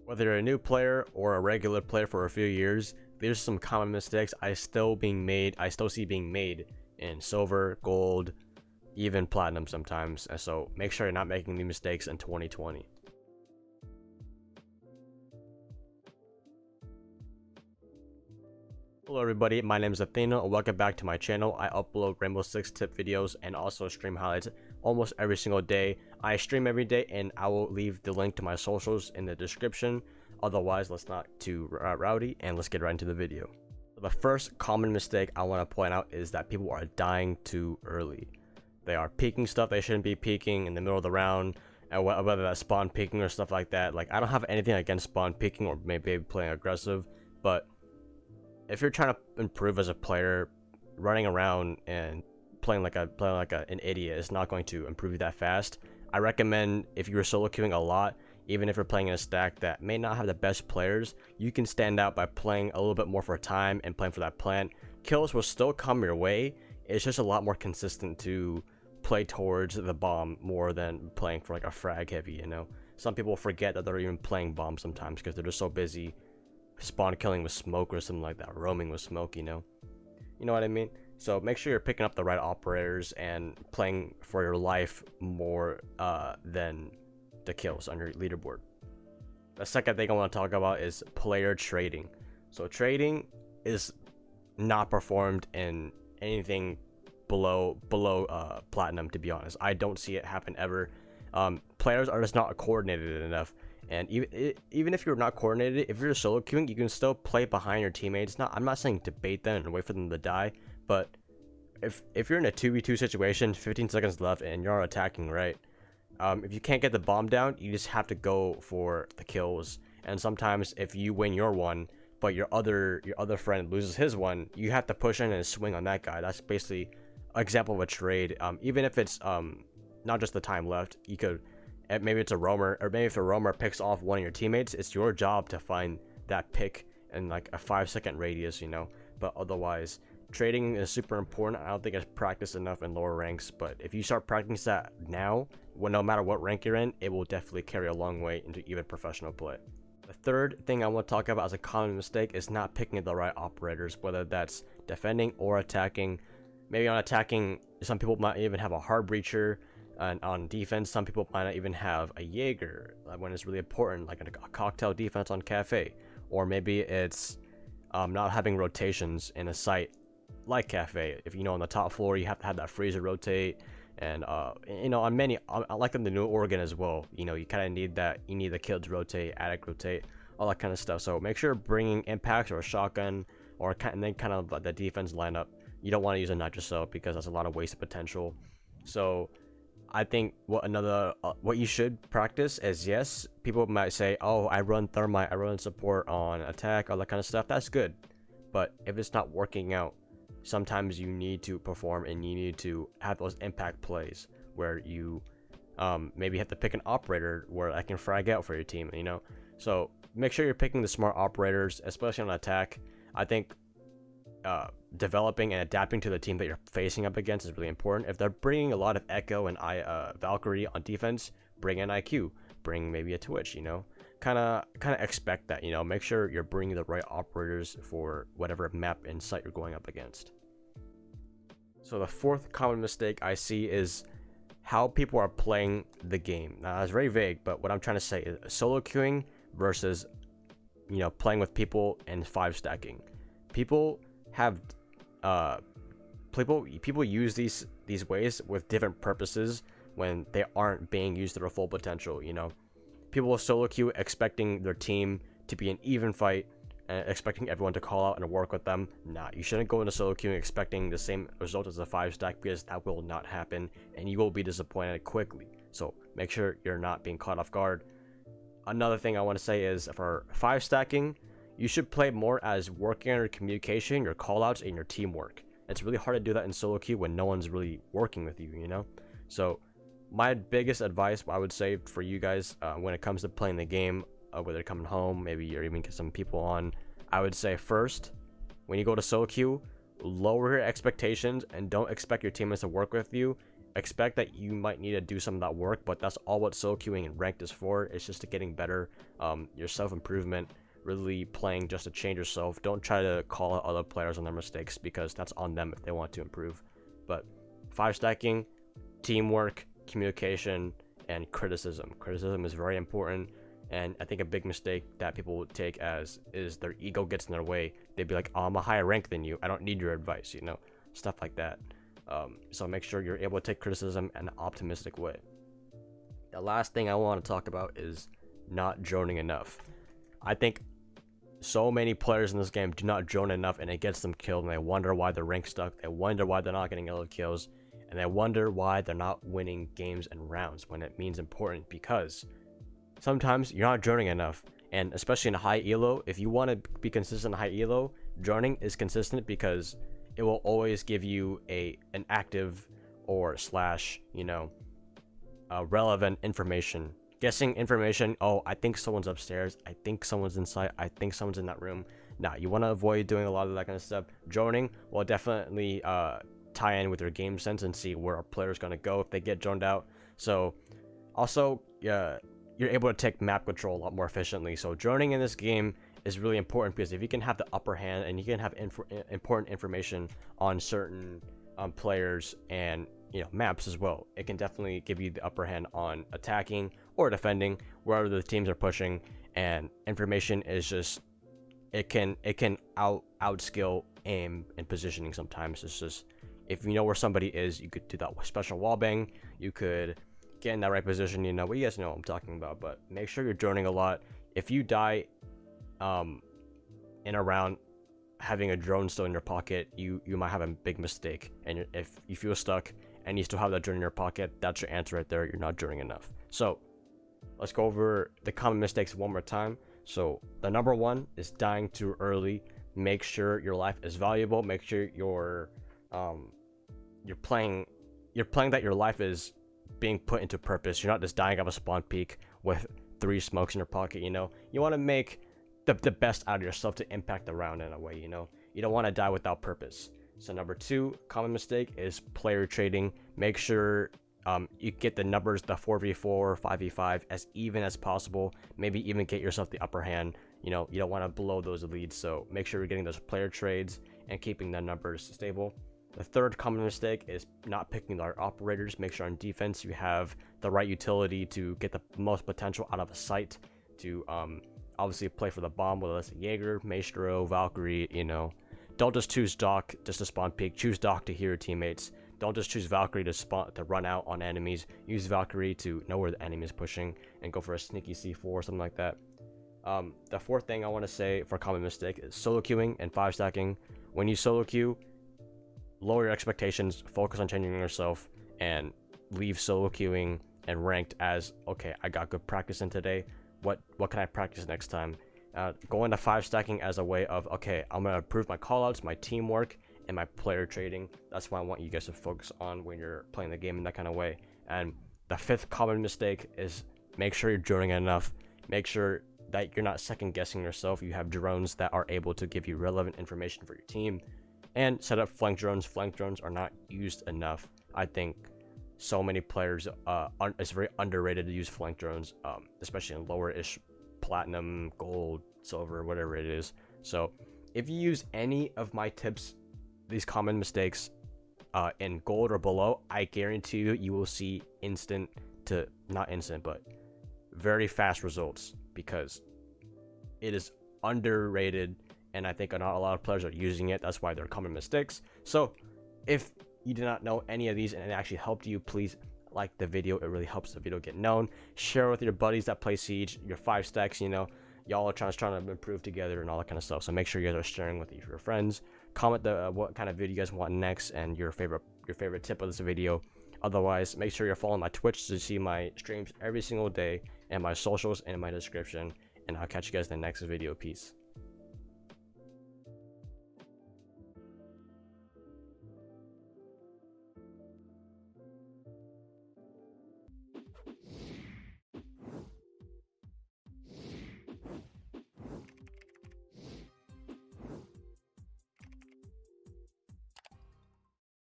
Whether you're a new player or a regular player for a few years, there's some common mistakes I still see being made in silver, gold, even platinum sometimes. And so make sure you're not making these mistakes in 2020. Hello everybody, my name is Athieno and welcome back to my channel. I upload Rainbow Six tip videos and also stream highlights almost every single day. I stream every day and I will leave the link to my socials in the description. Otherwise, let's not too rowdy and let's get right into the video. The first common mistake I want to point out is that people are dying too early. They are peeking stuff they shouldn't be peeking in the middle of the round, and whether that's spawn peeking or stuff like that. Like, I don't have anything against spawn peeking or maybe playing aggressive, but if you're trying to improve as a player, running around and playing like an idiot is not going to improve you that fast. I recommend, if you're solo queuing a lot, even if you're playing in a stack that may not have the best players, you can stand out by playing a little bit more for time and playing for that plant. Kills will still come your way. It's just a lot more consistent to play towards the bomb more than playing for like a frag heavy, you know. Some people forget that they're even playing bomb sometimes because they're just so busy spawn killing with smoke or something like that, roaming with smoke, you know what I mean. So make sure you're picking up the right operators and playing for your life more than the kills on your leaderboard. The second thing I want to talk about is player trading. So trading is not performed in anything below platinum, to be honest. I don't see it happen ever. Players are just not coordinated enough. And even if you're not coordinated, if you're solo queuing, you can still play behind your teammates. I'm not saying to bait them and wait for them to die, but if you're in a 2v2 situation, 15 seconds left, and you're attacking, right? If you can't get the bomb down, you just have to go for the kills. And sometimes if you win your one, but your other friend loses his one, you have to push in and swing on that guy. That's basically an example of a trade. Even if it's not just the time left, you could. Maybe it's a roamer, or maybe if a roamer picks off one of your teammates, it's your job to find that pick in like a 5-second radius, you know. But otherwise, trading is super important. I don't think it's practiced enough in lower ranks, but if you start practicing that now, no matter what rank you're in, it will definitely carry a long way into even professional play. The third thing I want to talk about as a common mistake is not picking the right operators, whether that's defending or attacking. Maybe on attacking, some people might even have a hard breacher. And on defense, some people might not even have a Jaeger when it's really important, like a cocktail defense on Cafe. Or maybe it's not having rotations in a site like Cafe. If on the top floor, you have to have that freezer rotate. And on many, I like in the New Oregon as well. You kind of need that. You need the kills rotate, attic rotate, all that kind of stuff. So make sure bringing impacts or a shotgun, and then kind of the defense lineup. You don't want to use a nitro cell because that's a lot of wasted potential. So I think what you should practice is, yes, people might say, oh, I run thermite, I run support on attack, all that kind of stuff. That's good, but if it's not working out, sometimes you need to perform and you need to have those impact plays where you maybe have to pick an operator where I can frag out for your team, so make sure you're picking the smart operators, especially on attack. I think developing and adapting to the team that you're facing up against is really important. If they're bringing a lot of Echo and Valkyrie on defense, bring an IQ, bring maybe a Twitch, kind of expect that, make sure you're bringing the right operators for whatever map and site you're going up against. So the fourth common mistake I see is how people are playing the game. Now, that's very vague, but what I'm trying to say is solo queuing versus playing with people and 5 stacking. People have people use these ways with different purposes when they aren't being used to their full potential. People will solo queue expecting their team to be an even fight and expecting everyone to call out and work with them. Nah, you shouldn't go into solo queuing expecting the same result as a 5 stack, because that will not happen and you will be disappointed quickly. So make sure you're not being caught off guard. Another thing I want to say is, for 5 stacking, you should play more as working on your communication, your callouts, and your teamwork. It's really hard to do that in solo queue when no one's really working with you, So my biggest advice I would say for you guys when it comes to playing the game, whether you're coming home, maybe you're even get some people on, I would say first, when you go to solo queue, lower your expectations and don't expect your teammates to work with you. expect that you might need to do some of that work, but that's all what solo queuing and ranked is for. It's just to getting better, your self-improvement, really playing just to change yourself. Don't try to call out other players on their mistakes, because that's on them if they want to improve. But 5 stacking, teamwork, communication, and criticism. Criticism is very important, and I think a big mistake that people would take as is their ego gets in their way. They'd be like, oh, I'm a higher rank than you, I don't need your advice, you know, stuff like that. So make sure you're able to take criticism in an optimistic way. The last thing I want to talk about is not droning enough. I think so many players in this game do not drone enough, and it gets them killed, and they wonder why their rank stuck. They wonder why they're not getting a lot of kills, and they wonder why they're not winning games and rounds when it means important, because sometimes you're not droning enough. And especially in high elo, if you want to be consistent in high elo, droning is consistent because it will always give you an active or slash, you know, relevant information. Guessing information, oh, I think someone's upstairs, I think someone's inside, I think someone's in that room. Nah, you want to avoid doing a lot of that kind of stuff. Droning will definitely tie in with your game sense and see where a player's going to go if they get droned out. So also, you're able to take map control a lot more efficiently. So droning in this game is really important, because if you can have the upper hand and you can have important information on certain players and, you know, maps as well, it can definitely give you the upper hand on attacking or defending wherever the teams are pushing. And information is just, it can outskill aim and positioning sometimes. It's just, if you know where somebody is, you could do that special wallbang, you could get in that right position, you know. But you guys know what I'm talking about. But make sure you're droning a lot. If you die in a round having a drone still in your pocket, you might have a big mistake. And if you feel stuck and you still have that drone in your pocket, that's your answer right there. You're not droning enough. So let's go over the common mistakes one more time. So the number one is dying too early. Make sure your life is valuable. Make sure you're playing that your life is being put into purpose. You're not just dying of a spawn peak with 3 smokes in your pocket, you know. You want to make the best out of yourself to impact the round in a way, you know. You don't want to die without purpose. So number 2 common mistake is player trading. Make sure you get the numbers, the 4v4, 5v5 as even as possible. Maybe even get yourself the upper hand. You know, you don't want to blow those leads, so make sure you're getting those player trades and keeping the numbers stable. The third common mistake is not picking the right operators. Make sure on defense you have the right utility to get the most potential out of a site, to obviously play for the bomb, whether it's a Jaeger, Maestro, Valkyrie, you know. Don't just choose Doc just to spawn peek. Choose Doc to heal your teammates. Don't just choose Valkyrie to run out on enemies. Use Valkyrie to know where the enemy is pushing and go for a sneaky C4 or something like that. The fourth thing I want to say for common mistake is solo queuing and 5 stacking. When you solo queue, lower your expectations, focus on changing yourself, and leave solo queuing and ranked as, okay, I got good practice in today. What can I practice next time? Go into 5 stacking as a way of, okay, I'm gonna improve my callouts, my teamwork, and my player trading. That's what I want you guys to focus on when you're playing the game in that kind of way. And the 5th common mistake is make sure you're droning enough. Make sure that you're not second guessing yourself. You have drones that are able to give you relevant information for your team. And set up flank drones. Flank drones are not used enough. I think so many players, it's very underrated to use flank drones, especially in lower-ish platinum, gold, silver, whatever it is. So if you use any of my tips, these common mistakes, in gold or below, I guarantee you will see not instant, but very fast results, because it is underrated. And I think not a lot of players are using it. That's why they're common mistakes. So if you did not know any of these and it actually helped you, please like the video. It really helps the video get known. Share with your buddies that play Siege, your 5 stacks, you know. Y'all are trying to improve together and all that kind of stuff. So make sure you guys are sharing with your friends. Comment what kind of video you guys want next and your favorite tip of this video. Otherwise, make sure you're following my Twitch to see my streams every single day, and my socials in my description. And I'll catch you guys in the next video. Peace.